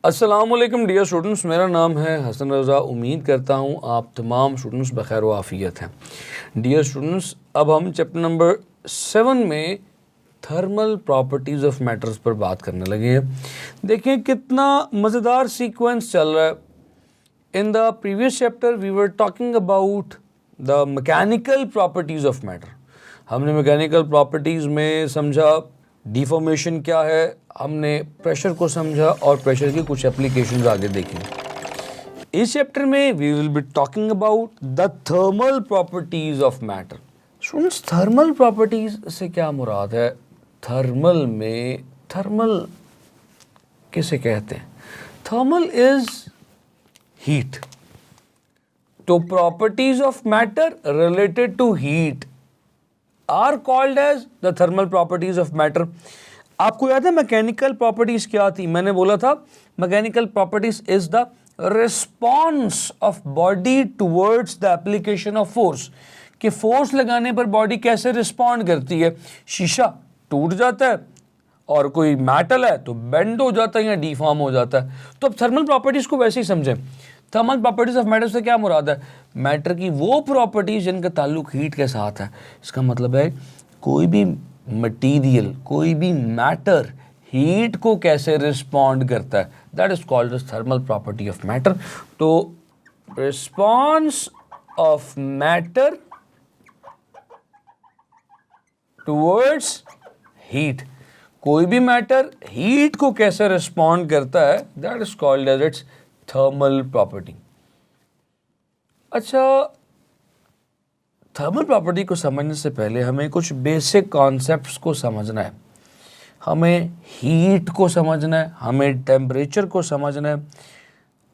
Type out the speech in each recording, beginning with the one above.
अस्सलामुअलैकुम dear students, मेरा नाम है हसन रज़ा। उम्मीद करता हूँ आप तमाम स्टूडेंट्स बखैर व आफ़ियत हैं। डियर स्टूडेंट्स, अब हम चैप्टर नंबर 7 में थर्मल प्रॉपर्टीज़ ऑफ मैटर्स पर बात करने लगे हैं। देखें कितना मज़ेदार सीक्वेंस चल रहा है। In the previous chapter we were talking about the mechanical properties of matter. हमने मैकेनिकल प्रॉपर्टीज़ में समझा डिफॉर्मेशन क्या है, हमने प्रेशर को समझा और प्रेशर की कुछ एप्लीकेशंस आगे देखेंगे। इस चैप्टर में we will be talking about the thermal properties of matter. Students, thermal properties से क्या मुराद है? थर्मल में थर्मल किसे कहते हैं? Thermal is heat. तो properties of matter related to heat are called as the thermal properties of matter. आपको याद है मैकेनिकल प्रॉपर्टीज क्या थी? मैंने बोला था mechanical properties is the response of body towards the application of force. कि फोर्स लगाने पर बॉडी कैसे रिस्पॉन्ड करती है। शीशा टूट जाता है और कोई मेटल है तो बेंड हो जाता है या डिफॉर्म हो जाता है। तो अब थर्मल प्रॉपर्टीज को वैसे ही समझें। थर्मल प्रॉपर्टीज ऑफ मैटर से क्या मुराद है? मैटर की वो प्रॉपर्टीज जिनका ताल्लुक हीट के साथ है। इसका मतलब है कोई भी मटीरियल, कोई भी मैटर हीट को कैसे रिस्पॉन्ड करता है, that is called as thermal property of matter. तो response of matter towards heat, कोई भी मैटर हीट को कैसे रिस्पॉन्ड करता है, that is called as its thermal property. अच्छा, थर्मल प्रॉपर्टी को समझने से पहले हमें कुछ बेसिक कॉन्सेप्ट्स को समझना है। हमें हीट को समझना है, हमें टेम्परेचर को समझना है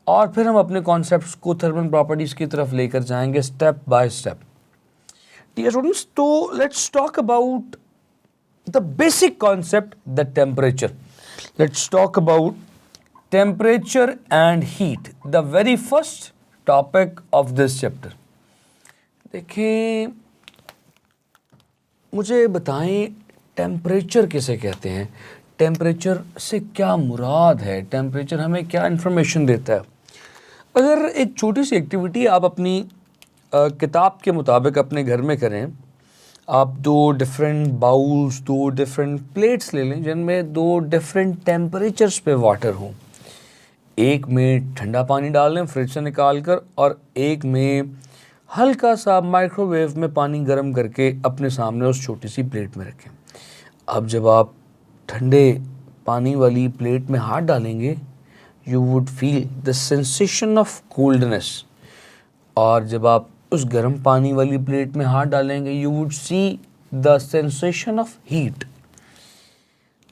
और फिर हम अपने कॉन्सेप्ट्स को थर्मल प्रॉपर्टीज की तरफ लेकर जाएंगे step by step. Dear students, तो let's talk about the basic concept, the temperature. Let's talk about temperature and heat, the very first topic of this chapter। देखिए, मुझे बताएं टेम्परेचर किसे कहते हैं, टेम्परेचर से क्या मुराद है, टेम्परेचर हमें क्या इन्फॉर्मेशन देता है। अगर एक छोटी सी एक्टिविटी आप अपनी किताब के मुताबिक अपने घर में करें, आप दो डिफरेंट बाउल्स, दो डिफरेंट प्लेट्स ले लें जिनमें दो डिफरेंट टेम्परेचर्स पे वाटर हो। एक में ठंडा पानी डाल लें फ्रिज से निकाल कर और एक में हल्का सा माइक्रोवेव में पानी गर्म करके अपने सामने उस छोटी सी प्लेट में रखें। अब जब आप ठंडे पानी वाली प्लेट में हाथ डालेंगे, you would feel the sensation of coldness, और जब आप उस गर्म पानी वाली प्लेट में हाथ डालेंगे, you would see the sensation of heat.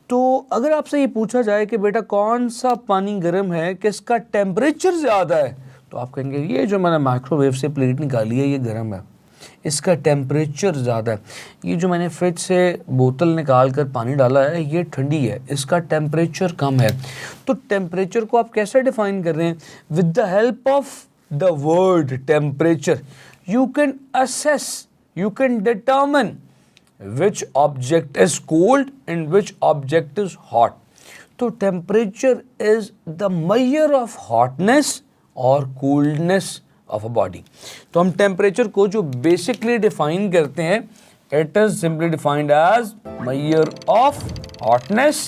तो अगर आपसे ये पूछा जाए कि बेटा कौन सा पानी गर्म है, किसका टेम्परेचर ज़्यादा है, तो आप कहेंगे ये जो मैंने माइक्रोवेव से प्लेट निकाली है ये गर्म है, इसका टेम्परेचर ज़्यादा है। ये जो मैंने फ्रिज से बोतल निकाल कर पानी डाला है ये ठंडी है, इसका टेम्परेचर कम है। तो टेम्परेचर को आप कैसे डिफाइन कर रहे हैं? With the help of the word temperature you can assess, you can determine which object is cold and which object is hot. तो temperature is the measure of hotness or coolness of a body. तो हम temperature को जो basically define करते हैं, it is simply defined as measure of hotness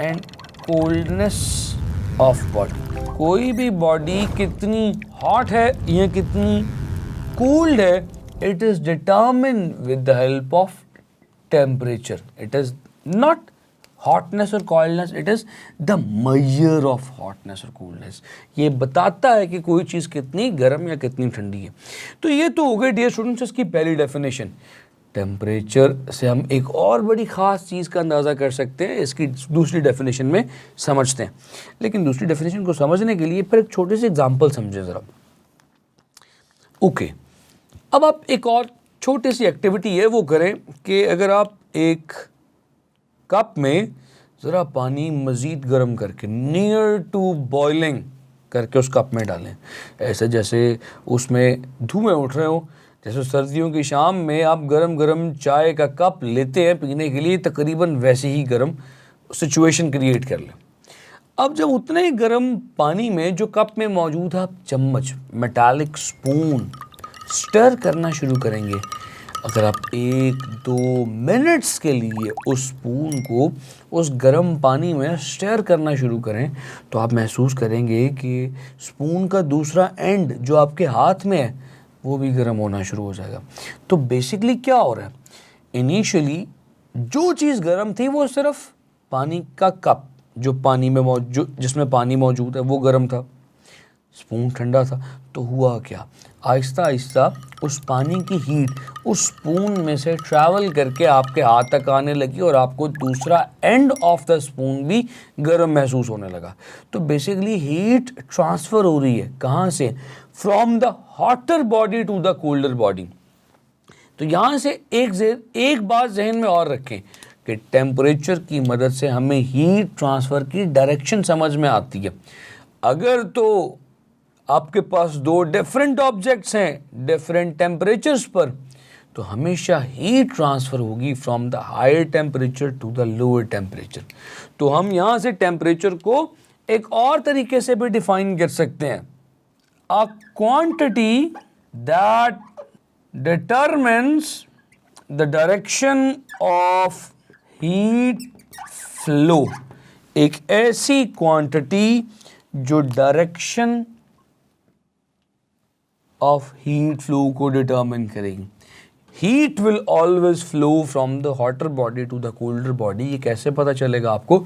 and coolness of body. कोई भी body कितनी hot है या कितनी cooled है, it is determined with the help of temperature. It is not hotness or coldness, it is the measure of hotness or coolness. ये बताता है कि कोई चीज़ कितनी गर्म या कितनी ठंडी है। तो ये तो हो गई डियर स्टूडेंट्स इसकी पहली डेफिनेशन। टेम्परेचर से हम एक और बड़ी ख़ास चीज़ का अंदाज़ा कर सकते हैं, इसकी दूसरी डेफिनेशन में समझते हैं। लेकिन दूसरी डेफिनेशन को समझने के लिए फिर एक छोटी सी एग्जांपल समझें ज़रा। ओके, अब आप एक और छोटी सी एक्टिविटी है वो करें कि अगर आप एक कप में ज़रा पानी मज़ीद गर्म करके नियर टू बॉइलिंग करके उस कप में डालें, ऐसे जैसे उसमें धुएं उठ रहे हो, जैसे सर्दियों की शाम में आप गरम गरम चाय का कप लेते हैं पीने के लिए, तकरीबन वैसे ही गर्म सिचुएशन क्रिएट कर लें। अब जब उतने ही गर्म पानी में जो कप में मौजूद है आप चम्मच, मेटालिक स्पून स्टर करना शुरू करेंगे। अगर आप 1-2 मिनट्स के लिए उस स्पून को उस गर्म पानी में स्टर करना शुरू करें तो आप महसूस करेंगे कि स्पून का दूसरा एंड जो आपके हाथ में है वो भी गर्म होना शुरू हो जाएगा। तो बेसिकली क्या हो रहा है, इनिशियली जो चीज़ गर्म थी वो सिर्फ पानी का कप जो पानी में मौजूद जिसमें पानी मौजूद है वो गर्म था, स्पून ठंडा था। तो हुआ क्या, आहिस्ता आहिस्ता उस पानी की हीट उस स्पून में से ट्रैवल करके आपके हाथ तक आने लगी और आपको दूसरा एंड ऑफ द स्पून भी गर्म महसूस होने लगा। तो बेसिकली हीट ट्रांसफ़र हो रही है कहाँ से, from the hotter body to the colder body. तो यहाँ से एक बात जहन में और रखें कि टेम्परेचर की मदद से हमें हीट ट्रांसफ़र की डायरेक्शन समझ में आती है। अगर तो आपके पास दो डिफरेंट ऑब्जेक्ट्स हैं डिफरेंट टेम्परेचर्स पर, तो हमेशा हीट ट्रांसफ़र होगी from the higher temperature to the lower temperature. तो हम यहाँ से टेम्परेचर को एक और तरीके से भी डिफाइन कर सकते हैं, a quantity that determines the direction of heat flow. एक ऐसी क्वांटिटी जो डायरेक्शन ऑफ हीट फ्लो को डिटरमिन करेगी। Heat will always flow from the hotter body to the colder body. ये कैसे पता चलेगा आपको,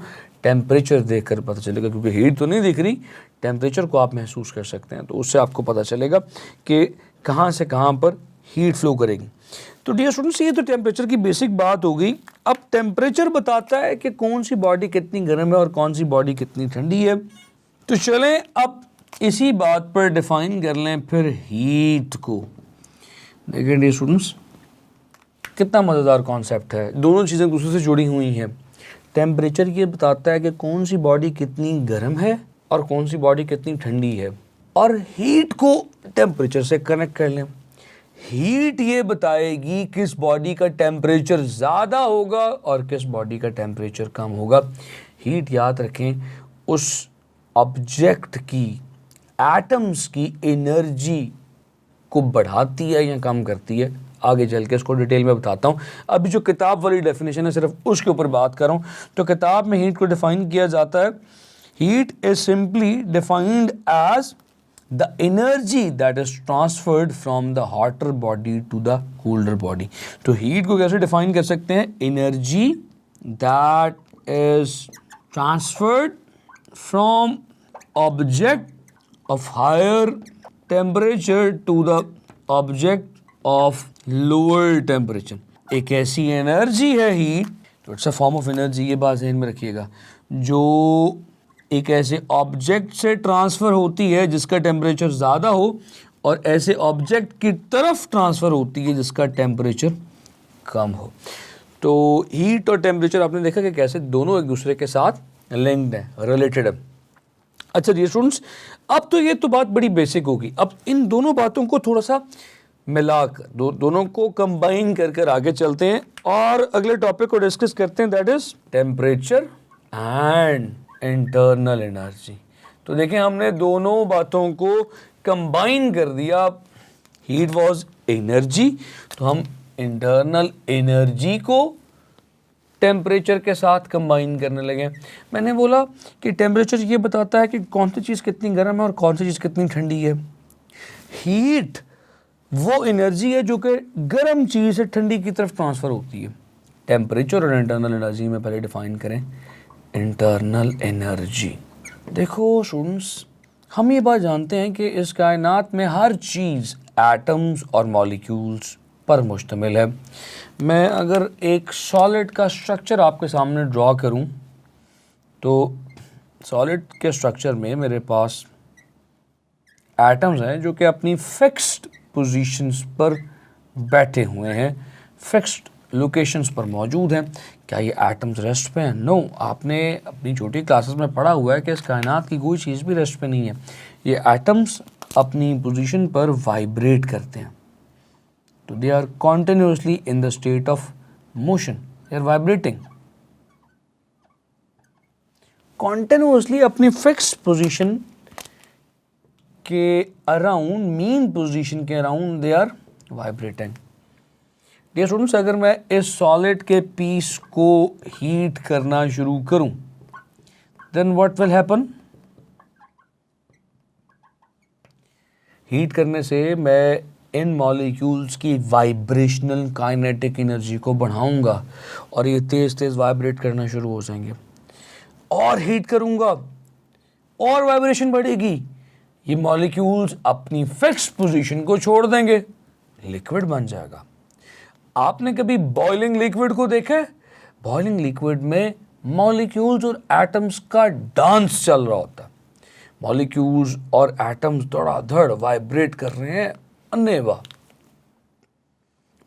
टेम्परेचर देखकर पता चलेगा, क्योंकि हीट तो नहीं दिख रही, टेम्परेचर को आप महसूस कर सकते हैं, तो उससे आपको पता चलेगा कि कहाँ से कहाँ पर हीट फ्लो करेगी। तो डियर स्टूडेंट्स, ये तो टेम्परेचर की बेसिक बात हो गई। अब टेम्परेचर बताता है कि कौन सी बॉडी कितनी गर्म है और कौन सी बॉडी कितनी ठंडी है। तो चलें अब इसी बात पर डिफाइन कर लें फिर हीट को। देखिए डियर स्टूडेंट्स, कितना मज़ेदार कॉन्सेप्ट है, दोनों चीज़ें दूसरे से जुड़ी हुई हैं। टेम्परेचर ये बताता है कि कौन सी बॉडी कितनी गर्म है और कौन सी बॉडी कितनी ठंडी है, और हीट को टेम्परेचर से कनेक्ट कर लें। हीट ये बताएगी किस बॉडी का टेम्परेचर ज़्यादा होगा और किस बॉडी का टेम्परेचर कम होगा। हीट, याद रखें, उस ऑब्जेक्ट की, एटम्स की एनर्जी को बढ़ाती है या कम करती है। आगे चल के इसको डिटेल में बताता हूँ। अभी जो किताब वाली डेफिनेशन है सिर्फ उसके ऊपर बात कर रहा हूँ। तो किताब में हीट को डिफाइन किया जाता है, heat is simply defined as the energy that is transferred from the hotter body to the colder body। तो हीट को कैसे डिफाइन कर सकते हैं, energy that is transferred from object of higher temperature to the object of lower temperature। एक ऐसी energy है heat, तो it's a form of energy, ये बात ध्यान में रखिएगा, जो एक ऐसे ऑब्जेक्ट से ट्रांसफ़र होती है जिसका टेम्परेचर ज़्यादा हो और ऐसे ऑब्जेक्ट की तरफ ट्रांसफ़र होती है जिसका टेम्परेचर कम हो। तो हीट और टेम्परेचर आपने देखा कि कैसे दोनों एक दूसरे के साथ लिंक्ड हैं, रिलेटेड है। अच्छा जी स्टूडेंट्स, अब तो ये तो बात बड़ी बेसिक होगी। अब इन दोनों बातों को थोड़ा सा मिलाकर दोनों को कंबाइन कर आगे चलते हैं और अगले टॉपिक को डिस्कस करते हैं, that is temperature and internal energy. तो देखें, हमने दोनों बातों को कंबाइन कर दिया। हीट वाज एनर्जी, तो हम इंटरनल एनर्जी को टेम्परेचर के साथ कंबाइन करने लगे। मैंने बोला कि टेम्परेचर ये बताता है कि कौन सी चीज़ कितनी गर्म है और कौन सी चीज़ कितनी ठंडी है। हीट वो एनर्जी है जो कि गर्म चीज़ से ठंडी की तरफ ट्रांसफ़र होती है। टेम्परेचर और इंटरनल एनर्जी में पहले डिफाइन करें इंटरनल एनर्जी। देखो स्टूडेंट्स, हम ये बात जानते हैं कि इस कायनात में हर चीज़ एटम्स और मॉलिक्यूल्स पर मुश्तमिल है। मैं अगर एक सॉलिड का स्ट्रक्चर आपके सामने ड्रॉ करूं, तो सॉलिड के स्ट्रक्चर में मेरे पास एटम्स हैं जो कि अपनी फिक्स्ड पोजीशंस पर बैठे हुए हैं, फिक्स्ड लोकेशंस पर मौजूद हैं। क्या ये एटम्स रेस्ट पे हैं? नो, आपने अपनी छोटी क्लासेस में पढ़ा हुआ है कि इस कायनात की कोई चीज़ भी रेस्ट पे नहीं है। ये एटम्स अपनी पोजीशन पर वाइब्रेट करते हैं, तो they are continuously in the state of motion, they are vibrating. Continuously अपनी फिक्स पोजीशन के अराउंड, मीन पोजीशन के around they are vibrating. Dear students, अगर मैं इस सॉलिड के पीस को हीट करना शुरू करूं, then what will happen? Heat करने से मैं इन मॉलिक्यूल्स की वाइब्रेशनल काइनेटिक एनर्जी को बढ़ाऊंगा और ये तेज तेज वाइब्रेट करना शुरू हो जाएंगे। और हीट करूंगा और वाइब्रेशन बढ़ेगी, ये मॉलिक्यूल्स अपनी फिक्स पोजीशन को छोड़ देंगे, लिक्विड बन जाएगा। आपने कभी बॉइलिंग लिक्विड को देखा है? बॉइलिंग लिक्विड में मॉलिक्यूल्स और एटम्स का डांस चल रहा होता है। मॉलिक्यूल्स और एटम्स धड़ाधड़ वाइब्रेट कर रहे हैं अन्नेवा,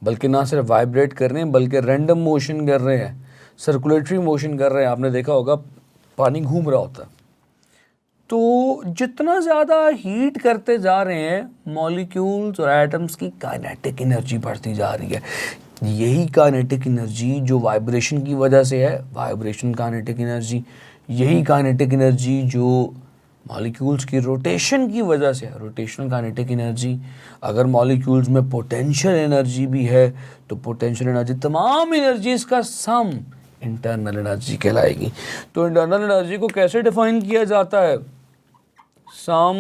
बल्कि ना सिर्फ वाइब्रेट कर रहे हैं बल्कि रैंडम मोशन कर रहे हैं, सर्कुलेटरी मोशन कर रहे हैं। आपने देखा होगा पानी घूम रहा होता है। तो जितना ज़्यादा हीट करते जा रहे हैं, मॉलिक्यूल्स और एटम्स की काइनेटिक एनर्जी बढ़ती जा रही है। यही काइनेटिक एनर्जी जो वाइब्रेशन की वजह से है, वाइब्रेशन काइनेटिक एनर्जी, यही काइनेटिक एनर्जी जो मॉलिक्यूल्स की रोटेशन की वजह से है, रोटेशनल काइनेटिक एनर्जी। अगर मॉलिक्यूल्स में पोटेंशियल एनर्जी भी है तो पोटेंशियल एनर्जी, तमाम एनर्जीज का सम इंटरनल एनर्जी कहलाएगी। तो इंटरनल एनर्जी को कैसे डिफाइन किया जाता है? Sum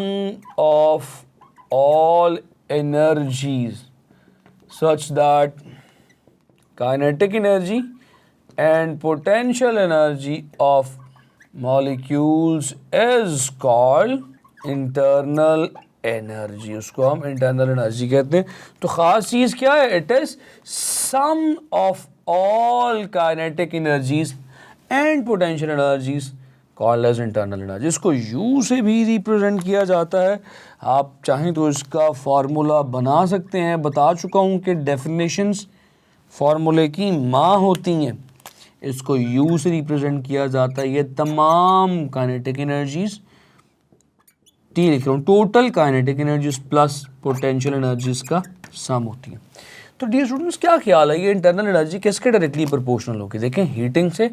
of all energies such that kinetic energy and potential energy of molecules is called internal energy। उसको हम internal energy कहते हैं। तो ख़ास चीज़ क्या है? It is sum of all kinetic energies and potential energies called as internal energy। इसको U से भी रिप्रेजेंट किया जाता है। आप चाहें तो इसका फार्मूला बना सकते हैं। बता चुका हूँ कि डेफिनेशंस फार्मूले की माँ होती हैं। इसको U से रिप्रेजेंट किया जाता है। ये तमाम काइनेटिक एनर्जीज, T लिख रहा हूँ, total kinetic energies plus potential energies का सम होती है। तो डियर स्टूडेंट्स, क्या ख्याल है ये इंटरनल एनर्जी किसके डायरेक्टली प्रोपोर्शनल होगी? देखें, हीटिंग से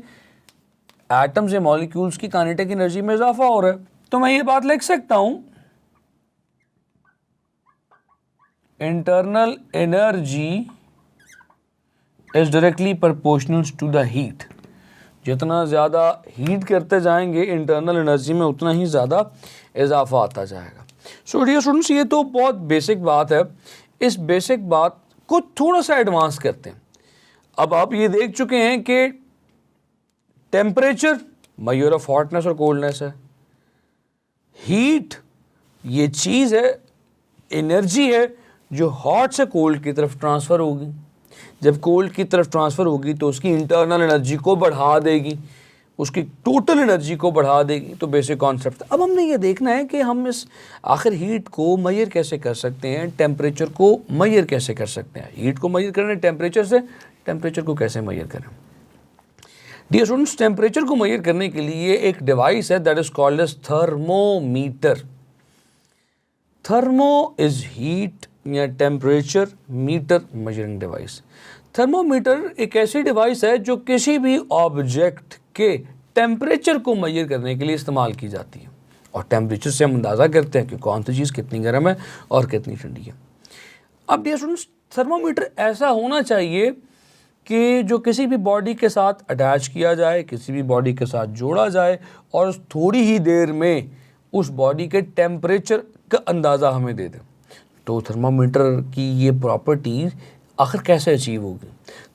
एटम्स या मॉलिक्यूल्स की काइनेटिक एनर्जी में इजाफा हो रहा है। तो मैं ये बात लिख सकता हूँ, internal energy is directly proportional to the heat. जितना ज़्यादा हीट करते जाएंगे इंटरनल एनर्जी में, उतना ही ज़्यादा इजाफा आता जाएगा। सो डियर स्टूडेंट्स, ये तो बहुत बेसिक बात है। इस बेसिक बात को थोड़ा सा एडवांस करते हैं। अब आप ये देख चुके हैं कि टेम्परेचर मेजर ऑफ हॉटनेस और कोल्डनेस है। हीट ये चीज़ है, एनर्जी है जो हॉट से कोल्ड की तरफ ट्रांसफ़र होगी। जब कोल्ड की तरफ ट्रांसफ़र होगी तो उसकी इंटरनल एनर्जी को बढ़ा देगी, उसकी टोटल एनर्जी को बढ़ा देगी। तो बेसिक कॉन्सेप्ट। अब हमने ये देखना है कि हम इस आखिर हीट को मेजर कैसे कर सकते हैं, टेम्परेचर को मेजर कैसे कर सकते हैं। हीट को मेजर करना टेम्परेचर से, टेम्परेचर को कैसे मेजर करें? डियर स्टूडेंट्स, टेम्परेचर को मेजर करने के लिए एक डिवाइस है that is called as thermometer. Thermo is heat या temperature, meter measuring device. Thermometer एक ऐसी डिवाइस है जो किसी भी ऑब्जेक्ट के टेम्परेचर को मेजर करने के लिए इस्तेमाल की जाती है। और टेम्परेचर से हम अंदाज़ा करते हैं कि कौन सी चीज़ कितनी गर्म है और कितनी ठंडी है। अब डियर स्टूडेंट्स, थर्मोमीटर ऐसा होना चाहिए कि जो किसी भी बॉडी के साथ अटैच किया जाए, किसी भी बॉडी के साथ जोड़ा जाए और थोड़ी ही देर में उस बॉडी के टेम्परेचर का अंदाज़ा हमें दे दे। तो थर्मामीटर की ये प्रॉपर्टीज़ आखिर कैसे अचीव होगी?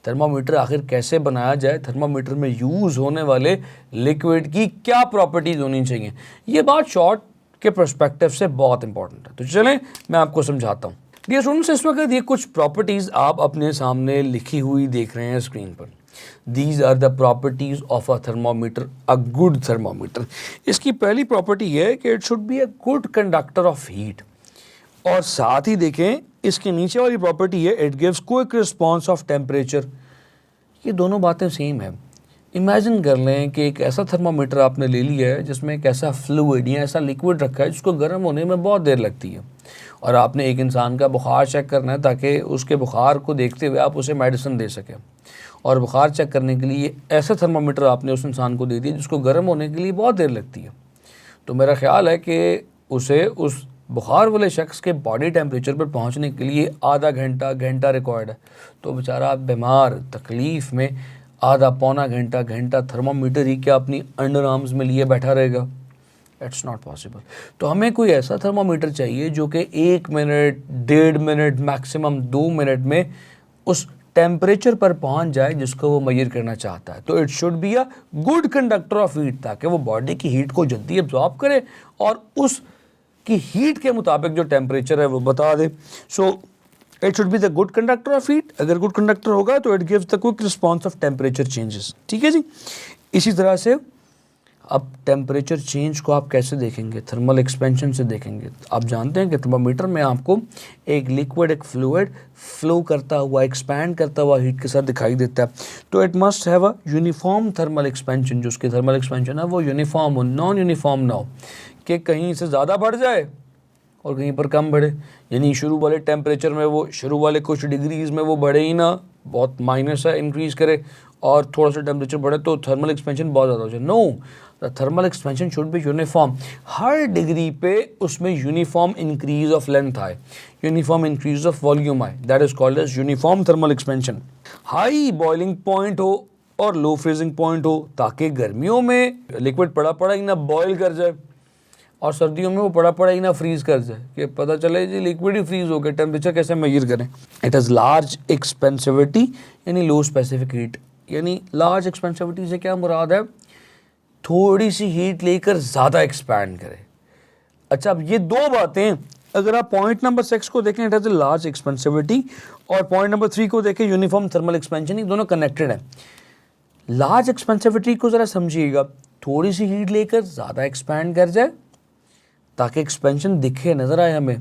थर्मामीटर आखिर कैसे बनाया जाए? थर्मामीटर में यूज़ होने वाले लिक्विड की क्या प्रॉपर्टीज़ होनी चाहिए? ये बात शॉर्ट के पर्सपेक्टिव से बहुत इंपॉर्टेंट है। तो चलें मैं आपको समझाता हूँ। डियर स्टूडेंट्स, इस वक्त ये कुछ प्रॉपर्टीज़ आप अपने सामने लिखी हुई देख रहे हैं स्क्रीन पर। These are the properties of a thermometer, a good thermometer. इसकी पहली प्रॉपर्टी है कि it should be a good conductor of heat. और साथ ही देखें, इसके नीचे वाली प्रॉपर्टी है it gives quick response of temperature. ये दोनों बातें सेम है। इमेजिन कर लें कि एक ऐसा थर्मामीटर आपने ले लिया है जिसमें एक ऐसा फ्लूइड या ऐसा लिक्विड रखा है जिसको गर्म होने में बहुत देर लगती है, और आपने एक इंसान का बुखार चेक करना है ताकि उसके बुखार को देखते हुए आप उसे मेडिसिन दे सकें। और बुखार चेक करने के लिए ऐसा थर्मामीटर आपने उस इंसान को दे दिया जिसको गर्म होने के लिए बहुत देर लगती है, तो मेरा ख्याल है कि उसे उस बुखार वाले शख्स के बॉडी टेम्परेचर पर पहुंचने के लिए आधा घंटा रिक्वायर्ड है। तो बेचारा बीमार तकलीफ़ में आधा पौना घंटा थर्मामीटर ही क्या अपनी अंडर आर्म्स में लिए बैठा रहेगा? It's not possible. तो हमें कोई ऐसा थर्मामीटर चाहिए जो कि 1 मिनट, 1.5 मिनट, मैक्सिमम 2 मिनट में उस टेम्परेचर पर पहुंच जाए जिसको वो मेजर करना चाहता है। तो it should be a good conductor of heat, ताकि वो बॉडी की हीट को जल्दी एब्जॉर्ब करे और उस की हीट के मुताबिक जो टेम्परेचर है वो बता दे। So it should be the good conductor of heat. अगर गुड कंडक्टर होगा तो it gives the quick response of temperature changes. ठीक है जी। इसी तरह से अब टेम्परेचर चेंज को आप कैसे देखेंगे? थर्मल एक्सपेंशन से देखेंगे। आप जानते हैं कि थर्मामीटर में आपको एक लिक्विड, एक फ्लूइड फ्लो करता हुआ, एक्सपैंड करता हुआ हीट के साथ दिखाई देता है। तो it must have a uniform thermal expansion. जो उसकी थर्मल एक्सपेंशन है वो यूनिफॉर्म हो, नॉन यूनिफॉर्म ना हो कि कहीं से ज़्यादा बढ़ जाए और कहीं पर कम बढ़े। यानी शुरू वाले टेम्परेचर में वो शुरू वाले कुछ डिग्रीज में वो बढ़े ही ना, बहुत माइनस है, इंक्रीज़ करे, और थोड़ा सा टेम्परेचर बढ़े तो थर्मल एक्सपेंशन बहुत ज़्यादा हो जाए। No, the thermal expansion should be uniform. हर डिग्री पे उसमें यूनिफॉर्म इंक्रीज ऑफ लेंथ आए, यूनिफॉर्म इंक्रीज ऑफ वॉल्यूम आए, that is called as uniform thermal expansion. High boiling point हो और लो फ्रीजिंग पॉइंट हो, ताकि गर्मियों में लिक्विड पड़ा ही ना बॉयल कर जाए और सर्दियों में वो पड़ा ही ना फ्रीज कर जाए कि पता चले जी लिक्विड ही फ्रीज हो गया। टेम्परेचर कैसे मेजर करें? इट हैज़ लार्ज एक्सपेंसिविटी यानी लो स्पेसिफिक हीट। यानी लार्ज एक्सपेंसिविटी से क्या मुराद है? थोड़ी सी हीट लेकर ज़्यादा एक्सपैंड करे। अच्छा, अब ये दो बातें अगर आप पॉइंट नंबर 6 को देखें, it has a large expansivity, और पॉइंट नंबर 3 को देखें, यूनिफॉर्म थर्मल एक्सपेंशन, ये दोनों कनेक्टेड हैं। लार्ज एक्सपेंसिविटी को ज़रा समझिएगा, थोड़ी सी हीट लेकर ज़्यादा एक्सपैंड कर जाए ताकि एक्सपेंशन दिखे, नज़र आए हमें।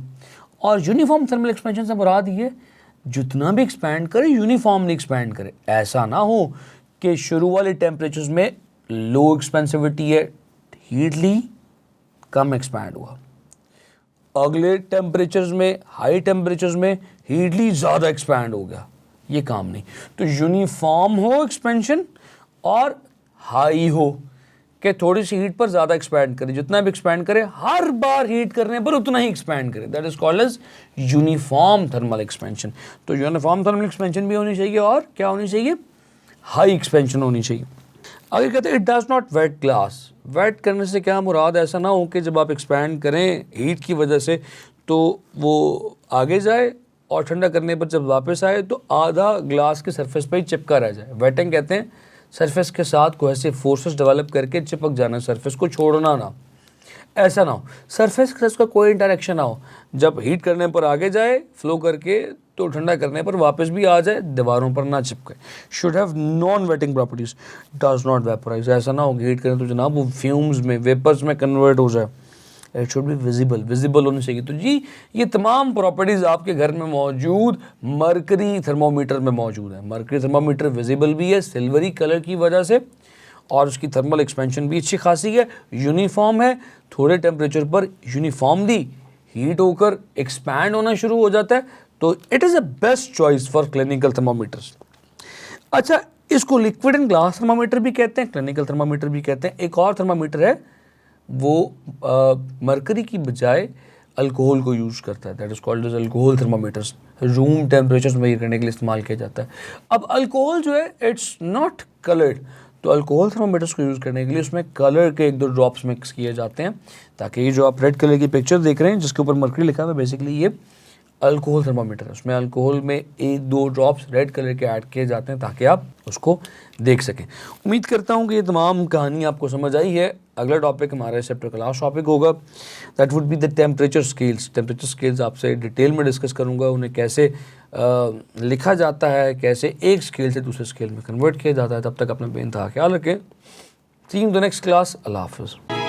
और यूनिफॉर्म थर्मल एक्सपेंशन से मुराद ये जितना भी एक्सपैंड करे यूनिफॉर्मली एक्सपैंड करे। ऐसा ना हो कि शुरू वाले टेम्परेचर्स में लो एक्सपेंसिविटी है, हीट ली, कम एक्सपैंड हुआ, अगले टेम्परेचर्स में, हाई टेम्परेचर्स में हीट ली, ज़्यादा एक्सपैंड हो गया, ये काम नहीं। तो यूनिफॉर्म हो एक्सपेंशन और हाई हो कि थोड़ी सी हीट पर ज़्यादा एक्सपैंड करे, जितना भी एक्सपैंड करे हर बार हीट करने पर उतना ही एक्सपैंड करे, that is called as uniform thermal expansion. तो यूनिफॉर्म थर्मल एक्सपेंशन भी होनी चाहिए और क्या होनी चाहिए? हाई एक्सपेंशन होनी चाहिए। आगे कहते हैं it does not wet glass. Wet करने से क्या मुराद? ऐसा ना हो कि जब आप एक्सपैंड करें हीट की वजह से तो वो आगे जाए और ठंडा करने पर जब वापस आए तो आधा ग्लास के सरफेस पर ही चिपका रह जाए। वेटिंग कहते हैं सरफेस के साथ कोई ऐसे फोर्सेस डेवलप करके चिपक जाना, सरफेस को छोड़ना ना, ऐसा ना हो। सरफेस के साथ उसका कोई इंटरेक्शन ना हो, जब हीट करने पर आगे जाए फ्लो करके तो ठंडा करने पर वापस भी आ जाए, दीवारों पर ना चिपके। Should have non waiting properties, does not vaporise. ऐसा ना हो हीट करें तो जनाब वो फ्यूम्स में, वेपर्स में कन्वर्ट हो जाए। It should be visible, visible होनी चाहिए। तो जी ये तमाम प्रॉपर्टीज़ आपके घर में मौजूद मरकरी थर्मोमीटर में मौजूद है। मरकरी थर्मोमीटर विजिबल भी है सिल्वरी कलर की वजह से, और उसकी थर्मल एक्सपेंशन भी अच्छी खासी है, यूनिफॉर्म है, थोड़े टेम्परेचर पर यूनिफॉर्मली हीट होकर एक्सपैंड होना शुरू हो जाता है। तो it is a best choice for clinical thermometers. अच्छा, इसको लिक्विड एंड ग्लास थर्मोमीटर भी कहते हैं, क्लिनिकल थर्मोमीटर भी कहते हैं। एक और थर्मोमीटर है वो मरकरी की बजाय अल्कोहल को यूज़ करता है, that is called as alcohol thermometers. Room temperatures measure करने के लिए इस्तेमाल किया जाता है। अब अल्कोहल जो है इट्स नॉट कलर्ड, तो अल्कोहल थर्मोमीटर्स को यूज़ करने के लिए उसमें कलर के 1-2 ड्रॉप्स मिक्स किए जाते हैं, ताकि ये जो आप रेड कलर की पिक्चर देख रहे हैं जिसके ऊपर मरकरी लिखा हुआ है, बेसिकली ये अल्कोहल थर्मोमीटर है। उसमें अल्कोहल में 1-2 ड्रॉप्स रेड कलर के ऐड किए जाते हैं ताकि आप उसको देख सकें। उम्मीद करता हूँ कि ये तमाम कहानी आपको समझ आई है। अगला टॉपिक हमारा चैप्टर का लास्ट टॉपिक होगा, that would be the temperature scales. Temperature scales आपसे डिटेल में डिस्कस करूँगा, उन्हें कैसे लिखा जाता है, कैसे एक स्केल से दूसरे स्केल में कन्वर्ट किया जाता है। तब तक अपना बेइंतहा ख्याल रखें। See you in the next class. अल्लाह हाफ़िज़।